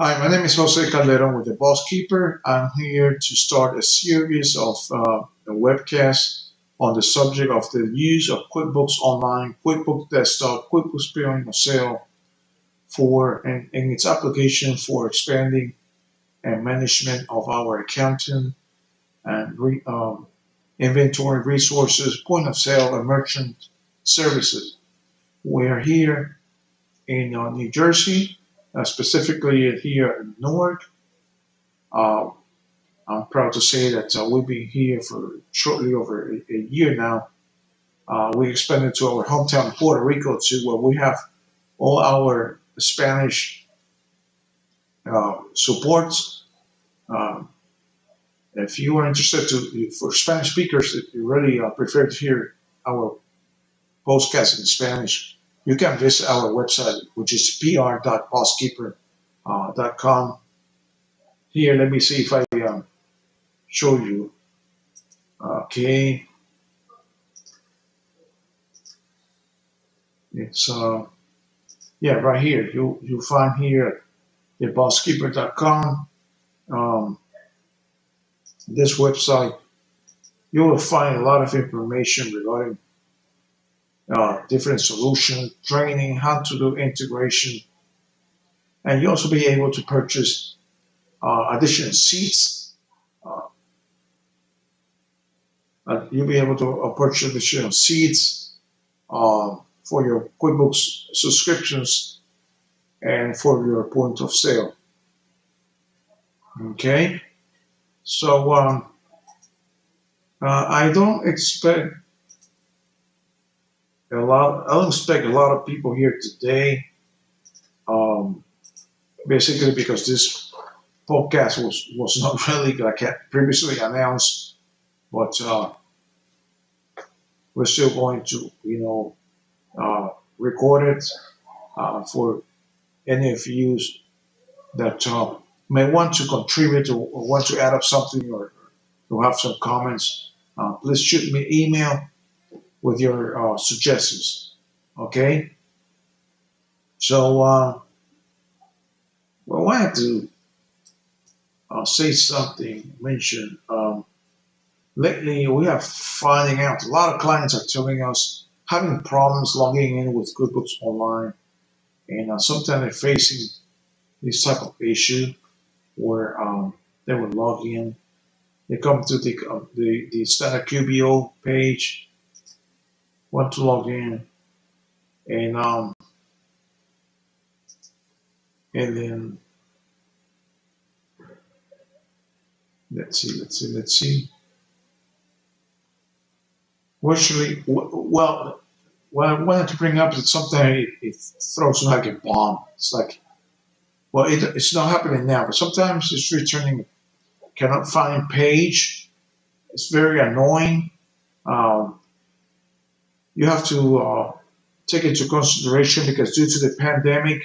Hi, my name is Jose Calderon with the Boss Keeper. I'm here to start a series of a webcast on the subject of the use of QuickBooks Online, QuickBooks Desktop, QuickBooks Billing or Sale and its application for expanding and management of our accounting and inventory resources, point of sale, and merchant services. We're here in New Jersey, specifically here in Newark. Uh, I'm proud to say that we've been here for shortly over a year now. We expanded to our hometown, Puerto Rico, too, where we have all our Spanish supports. Um, if you are interested for Spanish speakers, if you really prefer to hear our podcast in Spanish, you can visit our website, which is pr.bosskeeper.com. Here, let me see if I show you. Okay, it's yeah, right here. You find here at bosskeeper.com. Um, this website, you will find a lot of information regarding different solutions, training, how to do integration, and you also be able to purchase additional seats. Uh, you'll be able to purchase additional seats for your QuickBooks subscriptions and for your point of sale. Okay, so I don't expect a lot. I don't expect a lot of people here today. Um, Basically, because this podcast was not really like I previously announced, but we're still going to record it for any of you that may want to contribute or want to add up something or to have some comments. Please shoot me an email with your suggestions. Okay, so well, I wanted to say something, mention. Lately, we are finding out a lot of clients are telling us having problems logging in with QuickBooks Online, and sometimes they're facing this type of issue where they will log in, they come to the standard QBO page, want to log in, and then let's see. Virtually, well, what I wanted to bring up is something it throws like a bomb. It's like, well, it's not happening now, but sometimes it's returning cannot find page. It's very annoying. Um, you have to take into consideration because due to the pandemic,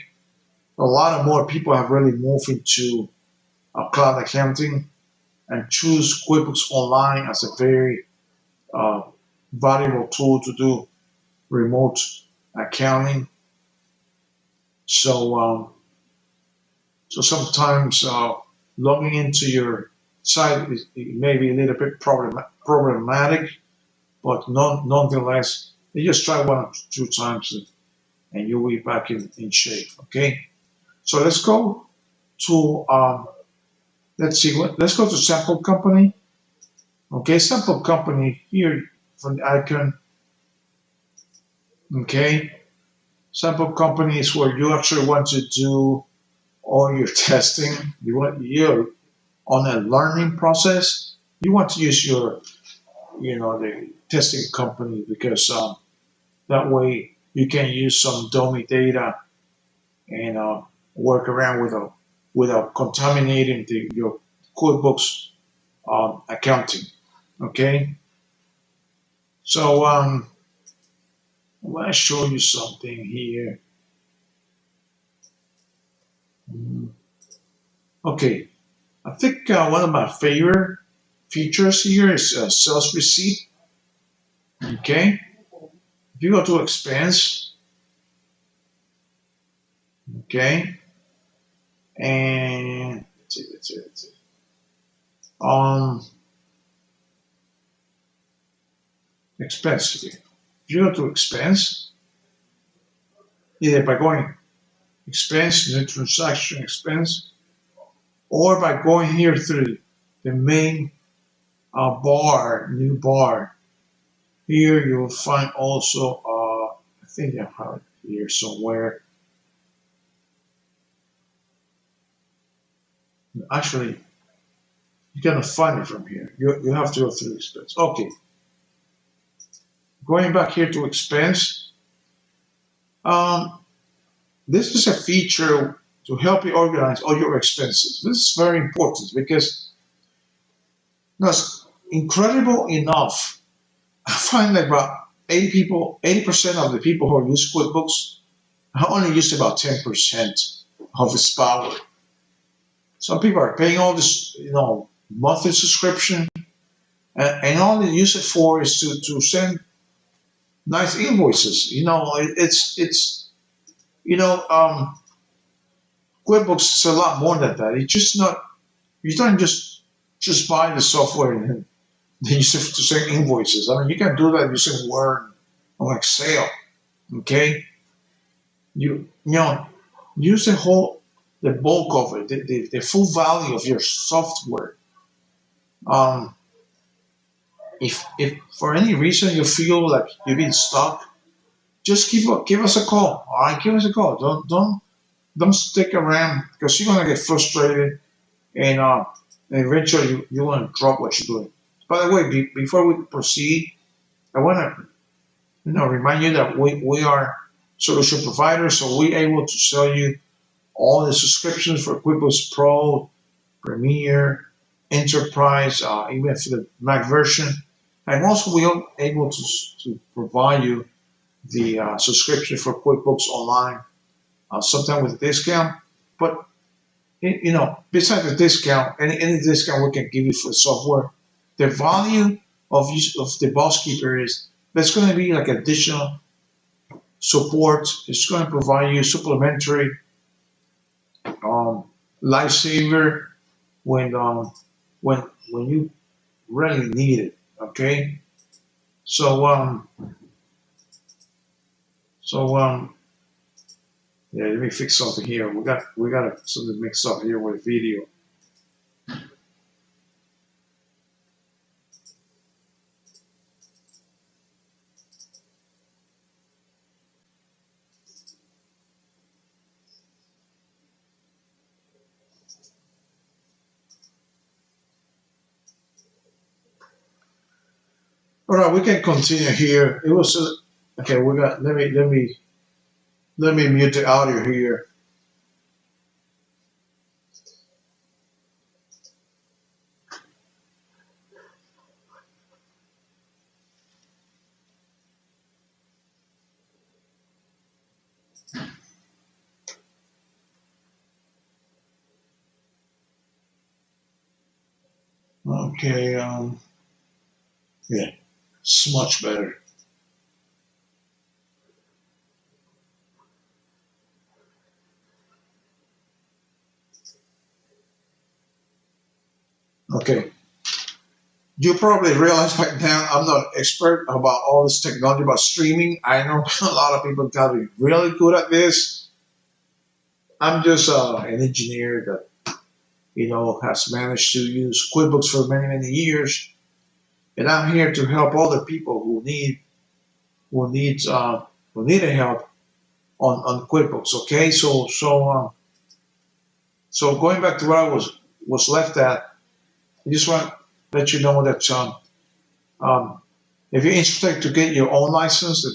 a lot of more people have really moved into cloud accounting and choose QuickBooks Online as a very uh, valuable tool to do remote accounting. So, so sometimes logging into your site it may be a little bit problematic, but nonetheless, you just try one or two times and you'll be back in shape. Okay, so let's go to let's see what let's go to sample company. Okay, sample company here from the icon. Okay, sample company is where you actually want to do all your testing. You're on a learning process. You want to use your the testing company because that way you can use some dummy data and work around without contaminating your QuickBooks accounting. Okay, so I'm going to show you something here. Mm, Okay, I think one of my favorite features here is sales receipt. Okay, if you go to expense, okay, And let's see. Um, expense. If you go to expense, either by going expense, the transaction expense, or by going here through the main bar, new bar. Here you will find also, I think I have it here somewhere. Actually, you cannot find it from here. You have to go through expense. Okay, going back here to expense. Um, this is a feature to help you organize all your expenses. This is very important because that's incredible enough. I find that about 80% of the people who use QuickBooks only use about 10% of its power. Some people are paying all this, monthly subscription, and all they use it for is to send nice invoices. It's QuickBooks is a lot more than that. It's just not. You don't just buy the software and then use it to send invoices. I mean, you can do that using Word or Excel. Okay, you use the bulk of it, the full value of your software. Um, if for any reason you feel like you've been stuck, just give us a call. All right, give us a call. Don't stick around because you're gonna get frustrated and eventually you want to drop what you're doing. By the way, before we proceed, I want to remind you that we are solution providers, so we're able to sell you all the subscriptions for QuickBooks Pro, Premier, Enterprise, even for the Mac version. And also we are able to provide you the subscription for QuickBooks Online, sometimes with a discount. But besides the discount, any discount we can give you for software, the value of the Boss Keeper is that's going to be like additional support. It's going to provide you supplementary um, lifesaver when when you really need it. Okay, so so yeah, let me fix something here. We got something mixed up here with video. All right, we can continue here. It was okay. We got. Let me mute the audio here. Okay. Yeah, it's much better. Okay. You probably realize by now I'm not an expert about all this technology about streaming. I know a lot of people got to be really good at this. I'm just an engineer that has managed to use QuickBooks for many years, and I'm here to help other people who needs who need a help on QuickBooks. Okay, so going back to where I was left at, I just want to let you know that um, if you're interested to get your own license,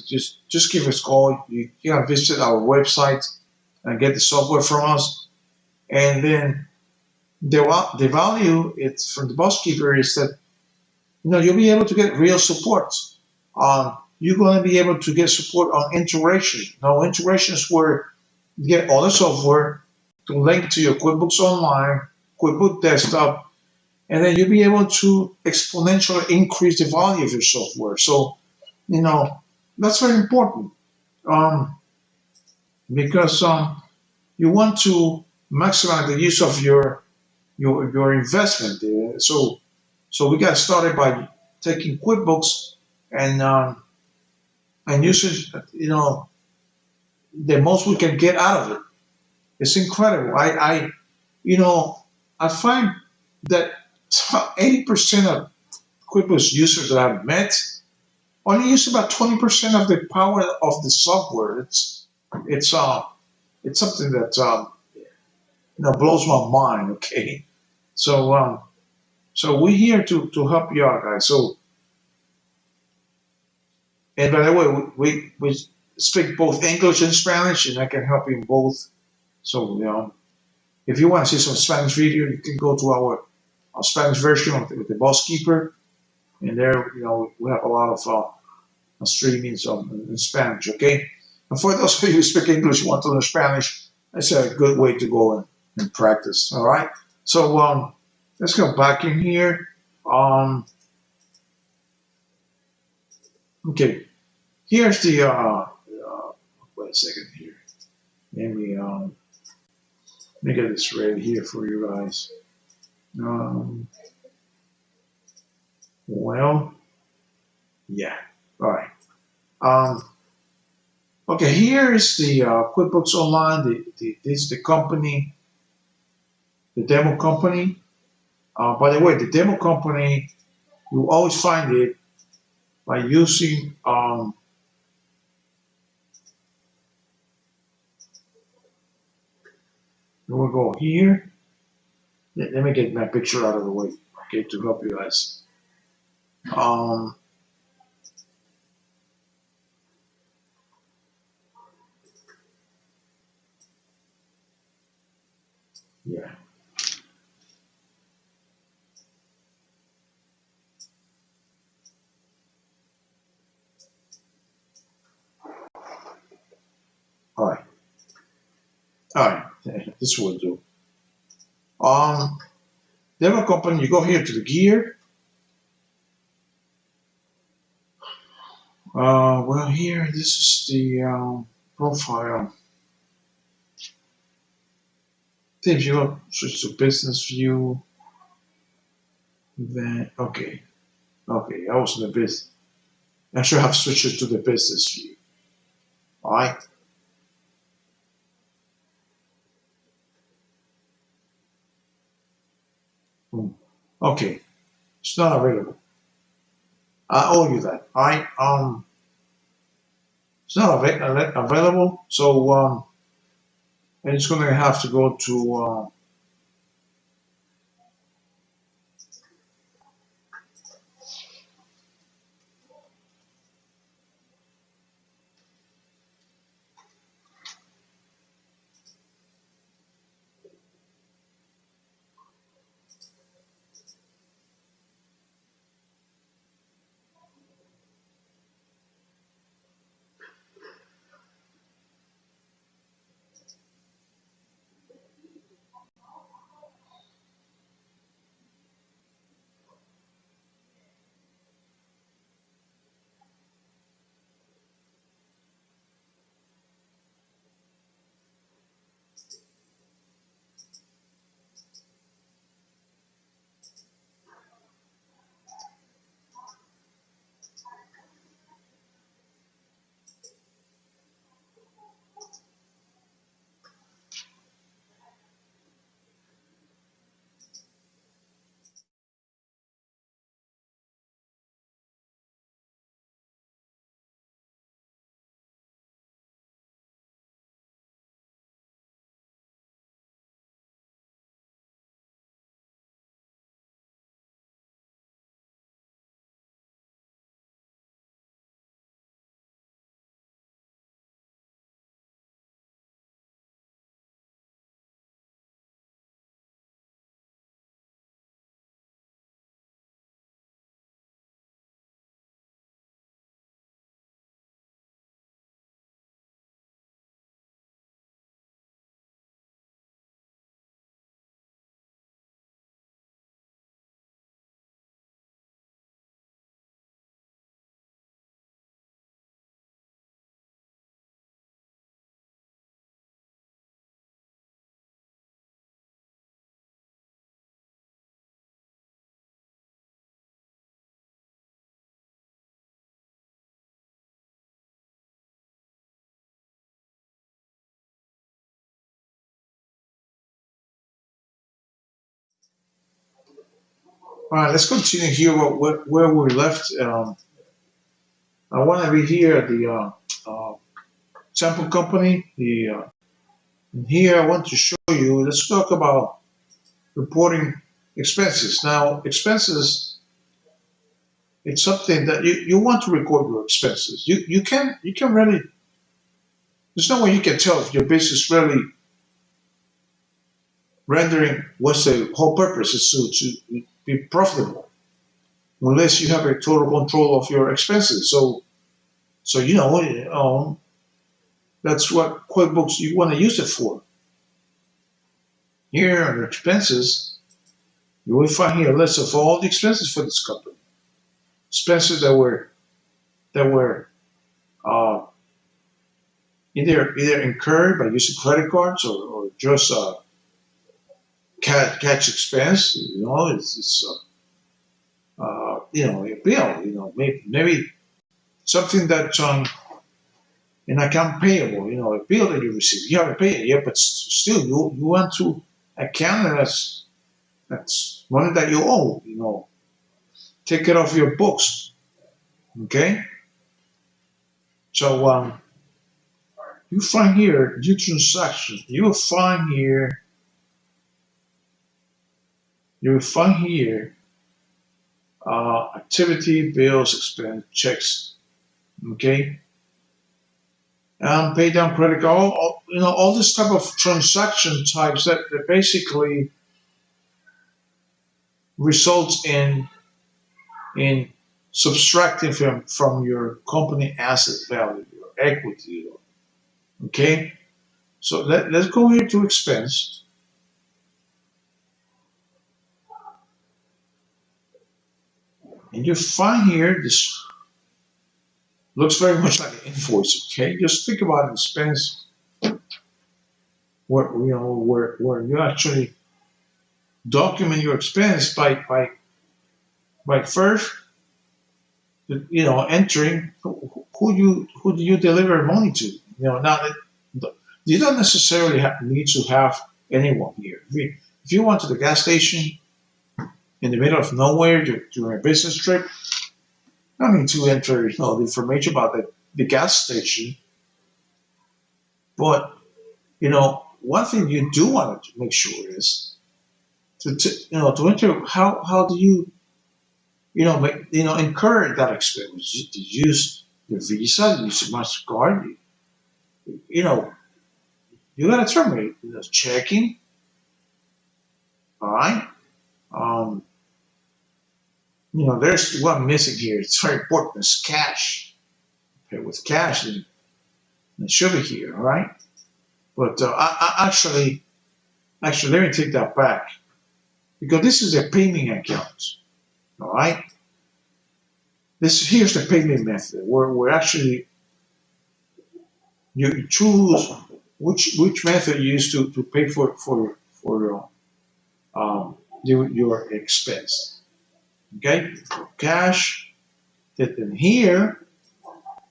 just give us a call. You can visit our website and get the software from us, and then the value it's from the Boss Keeper is that you'll be able to get real support. You're going to be able to get support on integration. Now, integration is where you get all the software to link to your QuickBooks Online, QuickBooks Desktop, and then you'll be able to exponentially increase the value of your software. So, that's very important because you want to maximize the use of your investment there. So we got started by taking QuickBooks and using the most we can get out of it. It's incredible. You know I find that 80% of QuickBooks users that I've met only use about 20% of the power of the software. It's uh it's something that blows my mind. Okay, so we're here to help you out, guys. So, and by the way, we speak both English and Spanish, and I can help you in both. So if you want to see some Spanish video, you can go to our Spanish version with the Boss Keeper, and there we have a lot of streamings in Spanish. Okay, and for those of you who speak English, want to learn Spanish, that's a good way to go and practice. All right. So let's go back in here. Um, okay, here's the. Wait a second here. Let me get this ready here for you guys. Um, well, yeah. All right. Um, okay, here is the QuickBooks Online. This is the company, the demo company. By the way, the demo company, you always find it by using, we'll go here. Let me get my picture out of the way, okay, to help you guys. Um, yeah, all right, all right, this will do. Um, demo company, you go here to the gear. Well, here, this is the profile. If you go switch to business view, then okay, I was in the business. I should have switched it to the business view. All right. Hmm. Okay, it's not available. I owe you that. All right. It's not available. So and it's gonna have to go to. All right, let's continue here where we left. I want to be here at the sample company. And here I want to show you. Let's talk about reporting expenses. Now, expenses. It's something that you want to record your expenses. You can really. There's no way you can tell if your business really rendering what's the whole purpose is to be profitable unless you have a total control of your expenses. So that's what QuickBooks you want to use it for. Here under expenses, you will find here a list of all the expenses for this company. Expenses that were uh, either incurred by using credit cards or just cash expense. It's a bill. Maybe something that's an account payable. A bill that you receive. You haven't paid it yet, but still you want to account it as that's money that you owe. Take it off your books. Okay. So you find here new transactions. You will find here activity, bills, expense, checks. Okay. Pay down credit card. All this type of transaction types that basically results in subtracting from your company asset value, your equity. Okay. So let's go here to expense. And you find here this looks very much like an invoice. Okay. Just think about an expense where you actually document your expense by first entering who do you deliver money to. Now that you don't necessarily need to have anyone here. If you went to the gas station in the middle of nowhere during a business trip, you don't need to enter the information about the gas station. But one thing you do want to make sure is to enter how do you incur that expense. You use the Visa, you use the Mastercard. You know, you got to terminate checking. All right. Um, there's one missing here. It's very important. It's cash. Pay with cash, and it should be here. All right. But actually, let me take that back because this is a payment account. All right. Here's the payment method where actually you choose which method you use to pay for your expense. Okay, cash. Then here,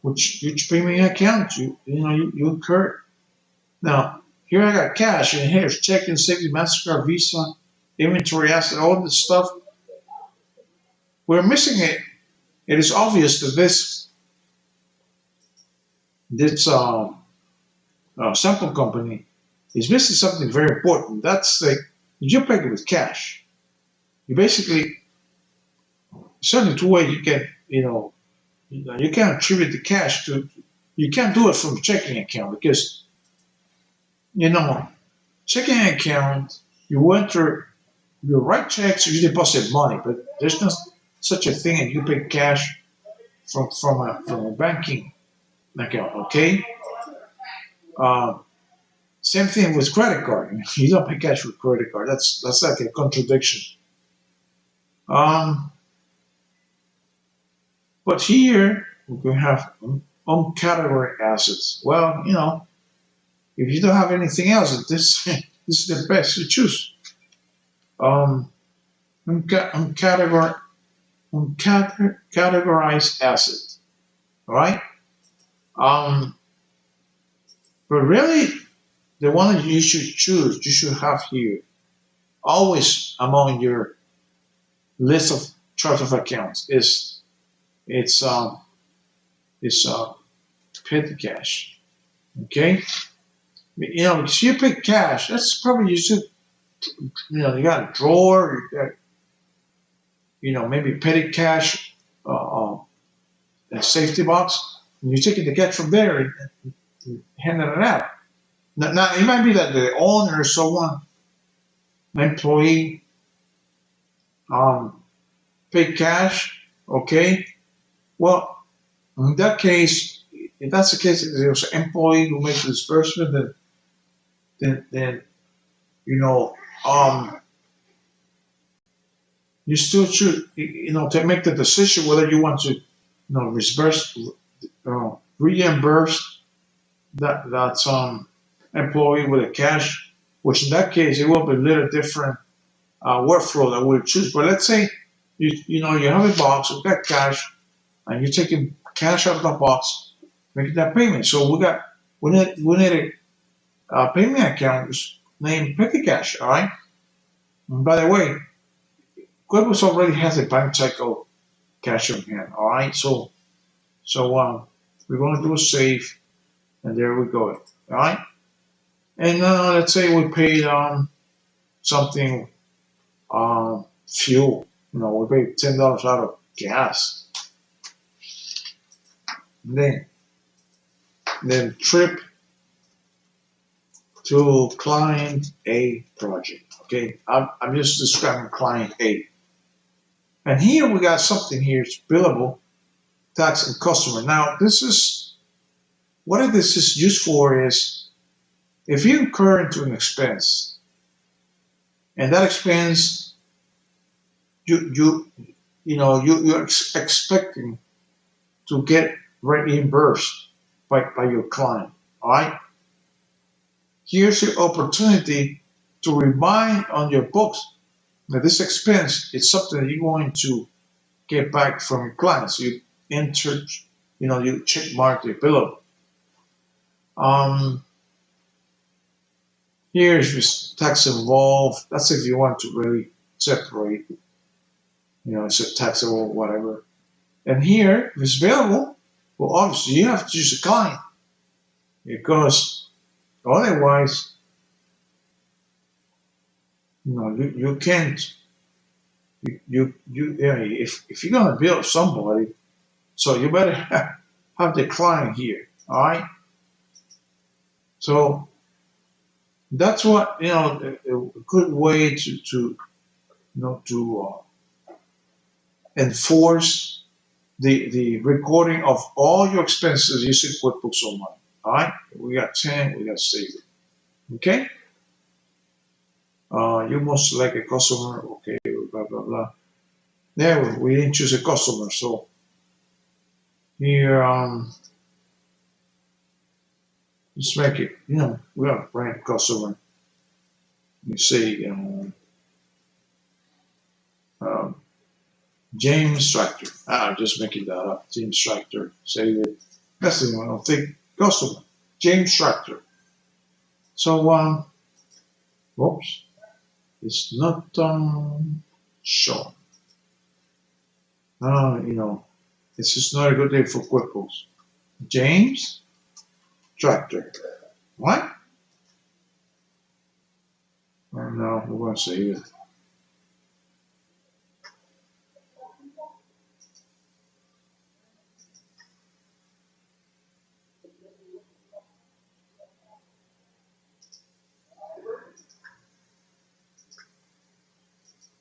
which payment account you incur. Now here I got cash, and here's checking, savings, Mastercard, Visa, inventory, asset, all this stuff. We're missing it. It is obvious that this sample company is missing something very important. That's you pay it with cash. You basically certainly two ways you can you can't attribute the cash to. You can't do it from a checking account because checking account you enter you write checks or you deposit money, but there's no such a thing as you pay cash from a banking account. Okay. Um, Same thing with credit card. You don't pay cash with credit card. That's like a contradiction. Um, but here we have uncategorized assets. Well, if you don't have anything else, this this is the best to choose. Um, uncategorized categorized asset. All right. Um, but really, the one that you should choose, you should have here always among list of chart of accounts. It's petty cash. Okay, if you pick cash, that's probably you got a drawer, you got maybe petty cash, a safety box, and you're taking the cash from there and handing it out. Now it might be that the owner or someone, employee, um, pay cash. Okay, well, in that case, if that's the case, if there's an employee who makes the disbursement, then you know, um, you still should, to make the decision whether you want to, reimburse that employee with a cash, which in that case it will be a little different workflow that we'll choose. But let's say you have a box, we've got cash, and you're taking cash out of the box, making that payment. So we need a payment account named Petty Cash. All right. And by the way, QuickBooks already has a bank cycle cash on hand. All right. So we're going to do a save, and there we go. All right. And let's say we paid something fuel. We paid $10 out of gas. And then trip to client A project. Okay, I'm just describing client A. And here we got something here. It's billable, tax, and customer. Now what this is used for is if you incur into an expense, and that expense you're expecting to get reimbursed by your client. All right. Here's your opportunity to remind on your books that this expense is something that you're going to get back from your client. So you enter, you check mark your bill. Here's this tax involved. That's if you want to really separate, it's a taxable, whatever. And here, if it's available, well, obviously you have to choose a client because otherwise, you can't. If you're gonna bill somebody, so you better have the client here. All right. So that's what a good way to enforce the recording of all your expenses using QuickBooks Online. All right. We got 10. We got save it. Okay. You must select a customer. Okay. Blah blah blah. There we didn't choose a customer, so here let's make it. We have a brand customer. You say um, James Tractor. I'm just making that up. James Tractor. Save it. That's the one. I'll take customer. James Tractor. So whoops, it's not shown. This is not a good day for QuickBooks. James Tractor. What? Oh no, we're going to save it.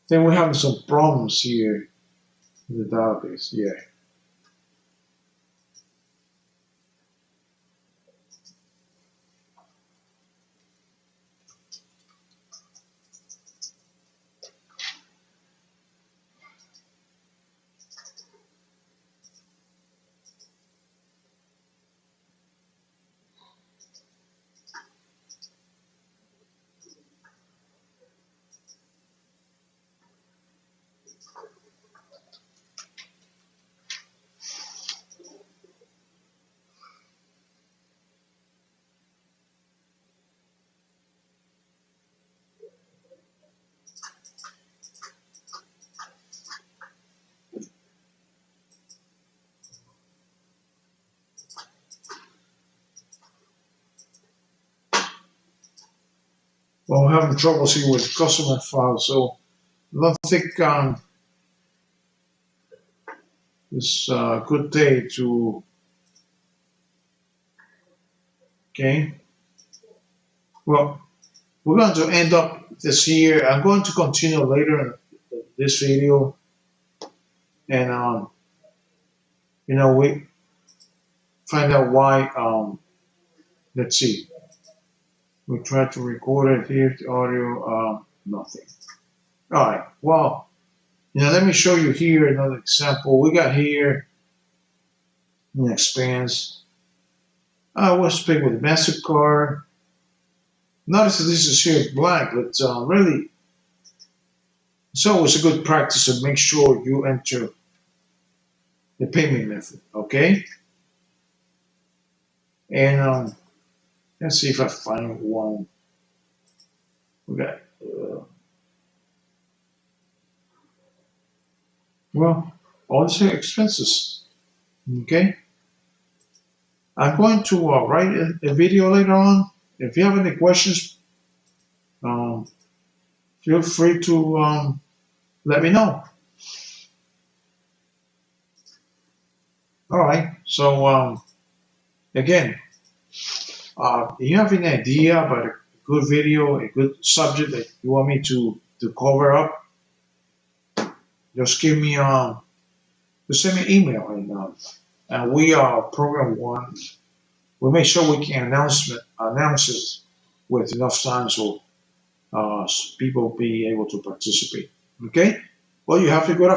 Then we're having some problems here in the database. Yeah. Well, I'm having troubles here with customer files, so I don't think it's a good day to. Okay. Well, we're going to end up this here. I'm going to continue later in this video, and we find out why. Let's see. We try to record it here. The audio, nothing. All right. Well, let me show you here another example. We got here expands. We'll speak with MasterCard. Notice that this is here blank, but really, it's always a good practice to make sure you enter the payment method. Okay. And let's see if I find one. We got, well, all these are expenses. Okay. I'm going to write a video later on. If you have any questions, um, feel free to let me know. All right. So again, if you have any idea about a good video, a good subject that you want me to cover up, just give me just send me an email, and we are program one. We make sure we can announce it with enough time so people be able to participate. Okay. Well, you have to go to